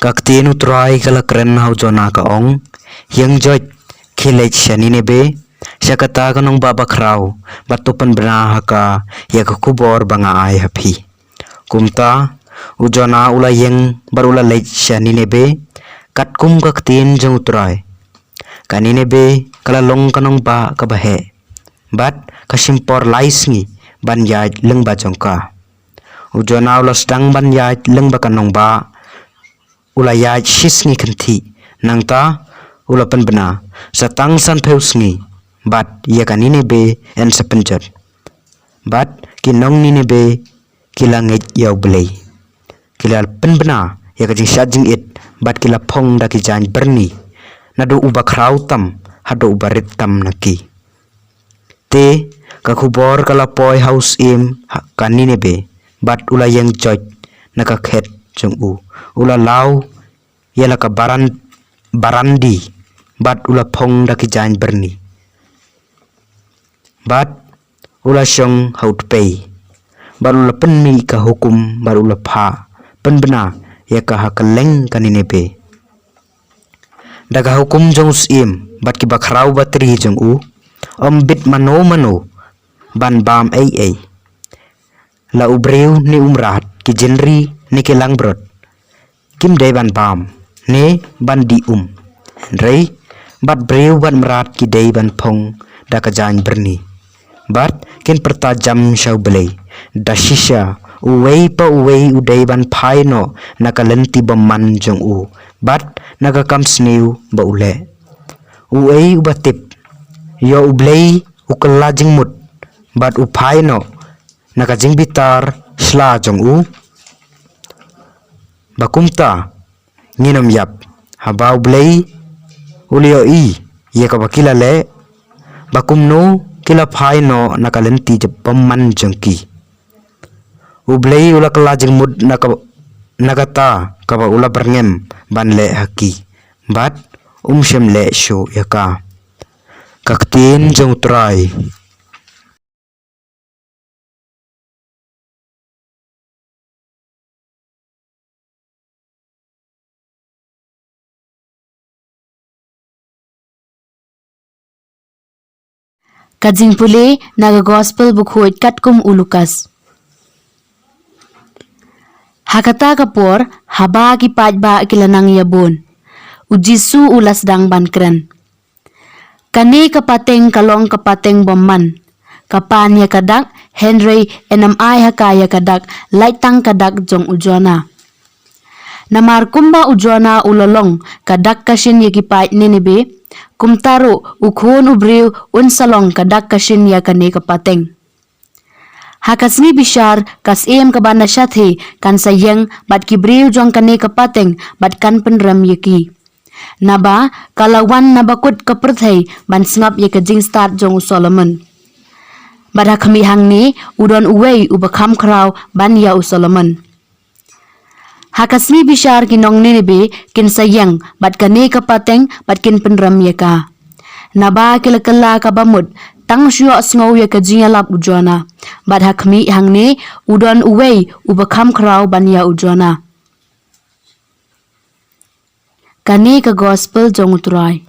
Kaktin utrai kala keren hau jona ka ong yang joj khilech shani nebe syakata kanong baba krau batupan bena haka ya kubor banga ai hapi kumta ujona ula yang barula lech shani nebe katkum kaktin jong utrai kani nebe kala long kanong ba kabahe bat kasimpor laisngi ban yaj leng ba jongka ujona ula sedang ban yaj leng ba kanong ba ula yaj shisngi kanti nangta ula pen bena satang san peusngi bat ya kanine be en sepenjat bat kinong nine be kila ngej yau belai kila pen bena ya kajing shajing it bat kila pong da ki jan berni nado uba krautam hado uba ritam naki te kakubor kala poi house im kanine be bat ula yang joj naka khet jong ula lau yala ka barandi bat ula pong da ki jan berni bat ula syong haut pay bat ula penmi ka hukum bat ula pha penbena ya ka hakaleng kanine be daga hukum jong sim bat ki bakrau batri jong bit mano ban bam ai la ubreu ni umrat ki jenri ni ki langbrot kim de ban bam ne ban di rei bat breu ban merat ki de ban pong da ka jan berni bat kin pertajam syau belai dashisha uwei pa uwei udai ban phai no nakalenti baman jong bat naga kam sneu ba ule uwei ubatip yo ublei ukala jingmut bat uphai no naka jingbitar sla jong bakumta nginom yap haba ublei ulio ye ka bakila le bakumno kila phai no nakalenti baman jongki ublei ula kala jingmut nagata kaba ula berngem ban le haki bat shem le sho yaka kaktin jong trai ka Jingpule naga gospel bukhoit katkum ulukas hakata kapor haba ki pajba kilanang yabon ujisu ulas dang bankren kane kapateng kalong kapateng bomman kapan ya kadak Henry enam ai hakaya kadak laitang kadak jong ujona namar kumba ujona ulalong kadak kashin yakipaj nenebe kumtaro ukhon ubriu unsalong kadak kashin ya kane kapateng hakasni bishar kas em kabana shathe kan sayang bat kibriu jong kane kapateng bat kan penram yaki naba kalawan nabakut kaperthai ban snap ye kajing start jong Solomon bada kami hangni udon uwei ubakam krau ban ya Solomon hakasni bishar kinong nenebe kin sayang bat kane kapateng bat kin penram yaka naba kilakala kabamut tang shyo sngo ya kajing lap ujona bat hakmi hangne udon uwei ubakam krau ban ya ujona kane ka gospel jong utrai